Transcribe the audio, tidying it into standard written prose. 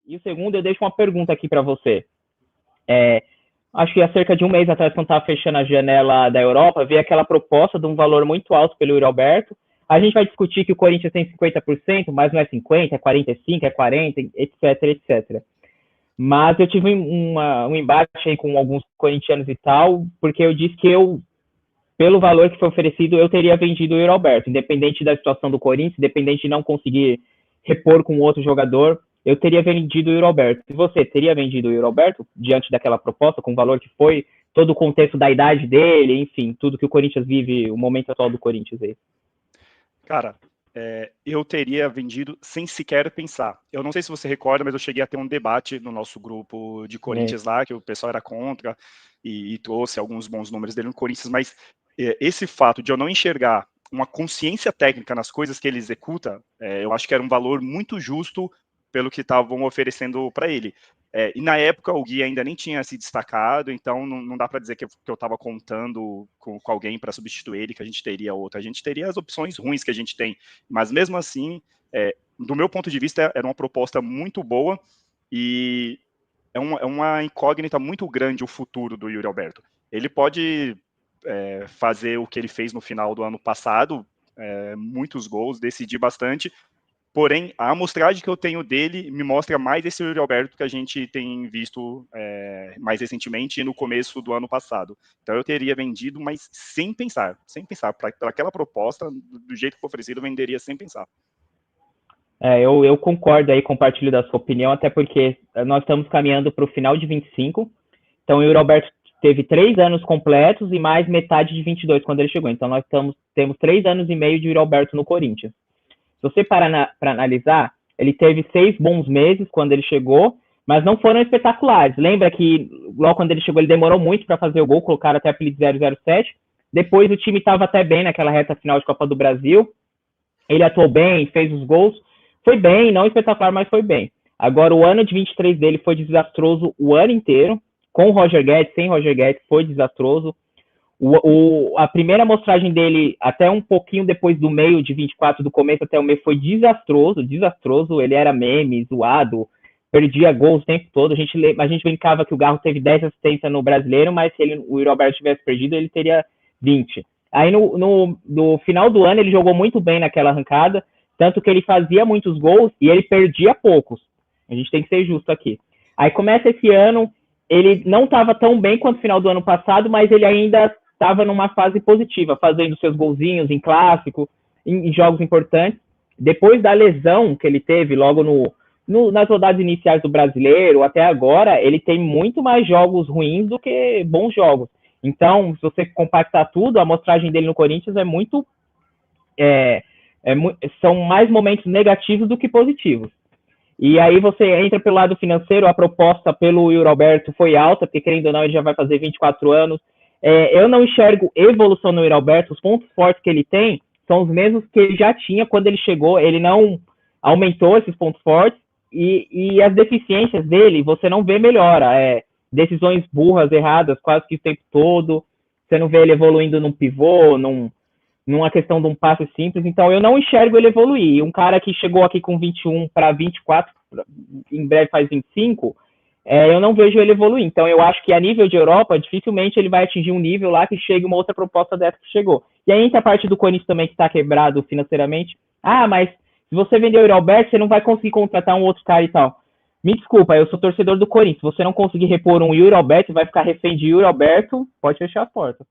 E o segundo, eu deixo uma pergunta aqui para você. Acho que há cerca de um mês atrás, quando estava fechando a janela da Europa, veio aquela proposta de um valor muito alto pelo Yuri Alberto. A gente vai discutir que o Corinthians tem 50%, mas não é 50%, é 45%, é 40%, etc, etc. Mas eu tive um embate aí com alguns corintianos e tal, porque eu disse que eu, pelo valor que foi oferecido, eu teria vendido o Yuri Alberto, independente da situação do Corinthians, independente de não conseguir repor com outro jogador, eu teria vendido o Yuri Alberto. E você teria vendido o Yuri Alberto diante daquela proposta, com o valor que foi, todo o contexto da idade dele, enfim, tudo que o Corinthians vive, o momento atual do Corinthians aí? Cara, eu teria vendido sem sequer pensar. Eu não sei se você recorda, mas eu cheguei a ter um debate no nosso grupo de Corinthians lá, que o pessoal era contra e trouxe alguns bons números dele no Corinthians, mas esse fato de eu não enxergar uma consciência técnica nas coisas que ele executa, eu acho que era um valor muito justo pelo que estavam oferecendo para ele. E na época o Gui ainda nem tinha se destacado, então não dá para dizer que eu estava contando com alguém para substituir ele, que a gente teria outro. A gente teria as opções ruins que a gente tem, mas mesmo assim, do meu ponto de vista, era uma proposta muito boa e é uma incógnita muito grande o futuro do Yuri Alberto. Ele pode fazer o que ele fez no final do ano passado, muitos gols, decidir bastante. Porém, a amostragem que eu tenho dele me mostra mais esse Yuri Alberto que a gente tem visto mais recentemente e no começo do ano passado. Então eu teria vendido, mas sem pensar. Para aquela proposta, do jeito que foi oferecido, eu venderia sem pensar. Eu concordo aí, compartilho da sua opinião, até porque nós estamos caminhando para o final de 25, então o Yuri Alberto teve 3 anos completos e mais metade de 22 quando ele chegou. Então nós temos 3 anos e meio de Yuri Alberto no Corinthians. Se você parar para analisar, ele teve 6 bons meses quando ele chegou, mas não foram espetaculares. Lembra que logo quando ele chegou, ele demorou muito para fazer o gol, colocaram até apelido 007. Depois o time estava até bem naquela reta final de Copa do Brasil. Ele atuou bem, fez os gols. Foi bem, não espetacular, mas foi bem. Agora, o ano de 23 dele foi desastroso o ano inteiro. Com o Roger Guedes, sem Roger Guedes, foi desastroso. A primeira amostragem dele, até um pouquinho depois do meio de 24, do começo até o meio, foi desastroso. Ele era meme, zoado, perdia gols o tempo todo. A gente brincava que o Garro teve 10 assistências no Brasileiro, mas se o Yuri Alberto tivesse perdido, ele teria 20. Aí no final do ano ele jogou muito bem naquela arrancada, tanto que ele fazia muitos gols e ele perdia poucos. A gente tem que ser justo aqui. Aí começa esse ano, ele não estava tão bem quanto o final do ano passado, mas ele ainda estava numa fase positiva, fazendo seus golzinhos em clássico, em jogos importantes. Depois da lesão que ele teve logo nas rodadas iniciais do Brasileiro, até agora, ele tem muito mais jogos ruins do que bons jogos. Então, se você compactar tudo, a amostragem dele no Corinthians é muito... são mais momentos negativos do que positivos. E aí você entra pelo lado financeiro, a proposta pelo Yuri Alberto foi alta, porque querendo ou não, ele já vai fazer 24 anos. Eu não enxergo evolução no Yuri Alberto, os pontos fortes que ele tem são os mesmos que ele já tinha quando ele chegou, ele não aumentou esses pontos fortes, e as deficiências dele, você não vê melhora, decisões burras, erradas, quase que o tempo todo, você não vê ele evoluindo num pivô, numa questão de um passe simples, então eu não enxergo ele evoluir. Um cara que chegou aqui com 21 para 24, em breve faz 25, eu não vejo ele evoluir. Então eu acho que a nível de Europa, dificilmente ele vai atingir um nível lá que chegue uma outra proposta dessa que chegou. E aí entra a parte do Corinthians também que está quebrado financeiramente. Mas se você vender o Yuri Alberto, você não vai conseguir contratar um outro cara e tal. Me desculpa, eu sou torcedor do Corinthians. Se você não conseguir repor um Yuri Alberto, vai ficar refém de Yuri Alberto, pode fechar as portas.